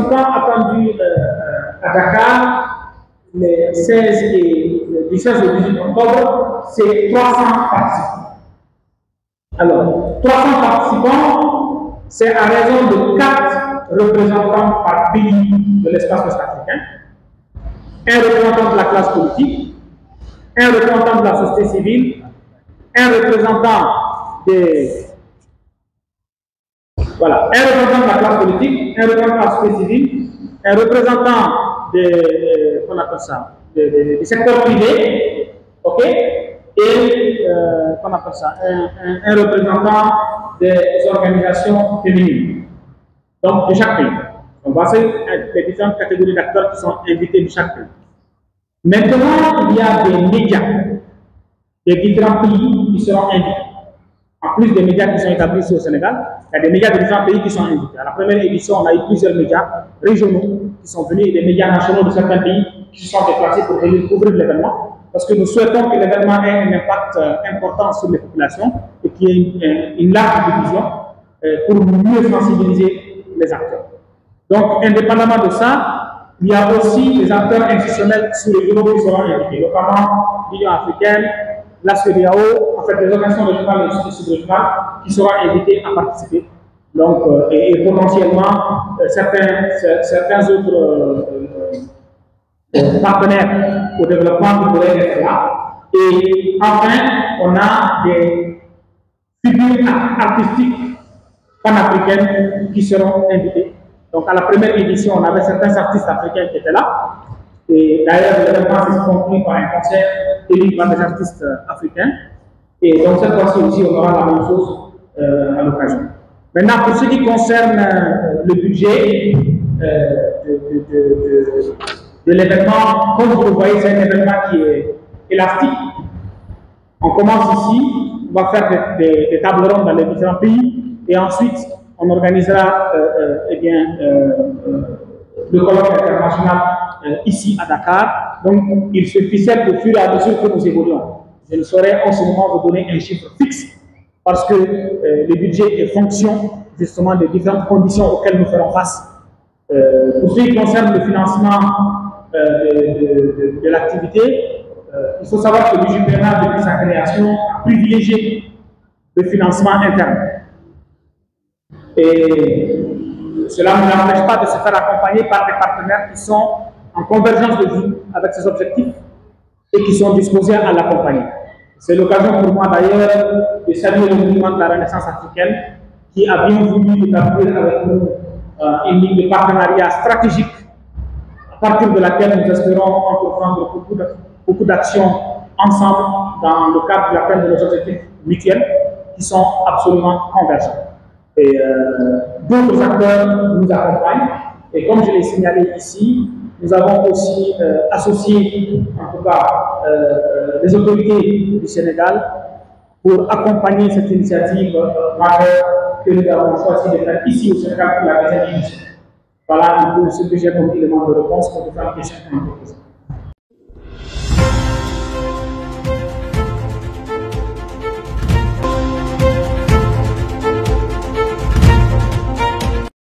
participants attendus à Dakar les 16 et, du 16 au 18 octobre, c'est 300 participants. Alors, 300 participants, c'est à raison de 4 représentants par pays de l'espace ouest-africain, un représentant de la classe politique, un représentant de la société civile, un représentant des... Voilà, un représentant de la classe politique, un représentant de la société civile, un représentant qu'on appelle ça, du secteur privé, ok, et qu'on appelle ça, un représentant des organisations féminines, donc de chaque pays. On va voir les différentes catégories d'acteurs qui sont invités de chaque pays. Maintenant, il y a des médias des différents pays qui seront invités. En plus des médias qui sont établis ici au Sénégal, il y a des médias de différents pays qui sont invités. À la première édition, on a eu plusieurs médias régionaux qui sont venus et des médias nationaux de certains pays qui se sont déplacés pour venir couvrir l'événement. Parce que nous souhaitons que l'événement ait un impact important sur les populations et qu'il y ait une large diffusion pour mieux sensibiliser les acteurs. Donc, indépendamment de ça, il y a aussi des acteurs institutionnels sous-régionaux qui seront invités, notamment l'Union africaine, la CEDEAO, en fait, les organisations régionales et sous-régionales qui seront invitées à participer. Donc, et potentiellement, certains autres partenaires au développement qui pourraient être là. Et enfin, on a des figures artistiques panafricaines qui seront invitées. Donc, à la première édition, on avait certains artistes africains qui étaient là. Et d'ailleurs, l'événement s'est conclu par un concert élu par des artistes africains. Et donc, cette fois-ci aussi, on aura la même chose à l'occasion. Maintenant, pour ce qui concerne le budget de l'événement, comme vous le voyez, c'est un événement qui est élastique. On commence ici, on va faire des tables rondes dans les différents pays, et ensuite, on organisera le colloque international ici à Dakar. Donc, il se ficelle au fur et à mesure que nous évoluons. Je ne saurais en ce moment vous donner un chiffre fixe parce que le budget est fonction justement des différentes conditions auxquelles nous ferons face. Pour ce qui concerne le financement de l'activité, il faut savoir que l'UJPNA, depuis sa création, a privilégié le financement interne. Et cela ne nous empêche pas de se faire accompagner par des partenaires qui sont en convergence de vue avec ces objectifs et qui sont disposés à l'accompagner. C'est l'occasion pour moi d'ailleurs de saluer le mouvement de la Renaissance africaine qui a bien voulu établir avec nous une ligne de partenariat stratégique à partir de laquelle nous espérons entreprendre beaucoup d'actions ensemble dans le cadre de l'atteinte de nos objectifs mutuels qui sont absolument convergents. Et d'autres acteurs nous accompagnent. Et comme je l'ai signalé ici, nous avons aussi associé, en tout cas, les autorités du Sénégal pour accompagner cette initiative majeure que nous avons choisi de faire ici au Sénégal pour la deuxième édition. Voilà un peu ce que j'ai comme élément de réponse pour différentes questions que nous posons.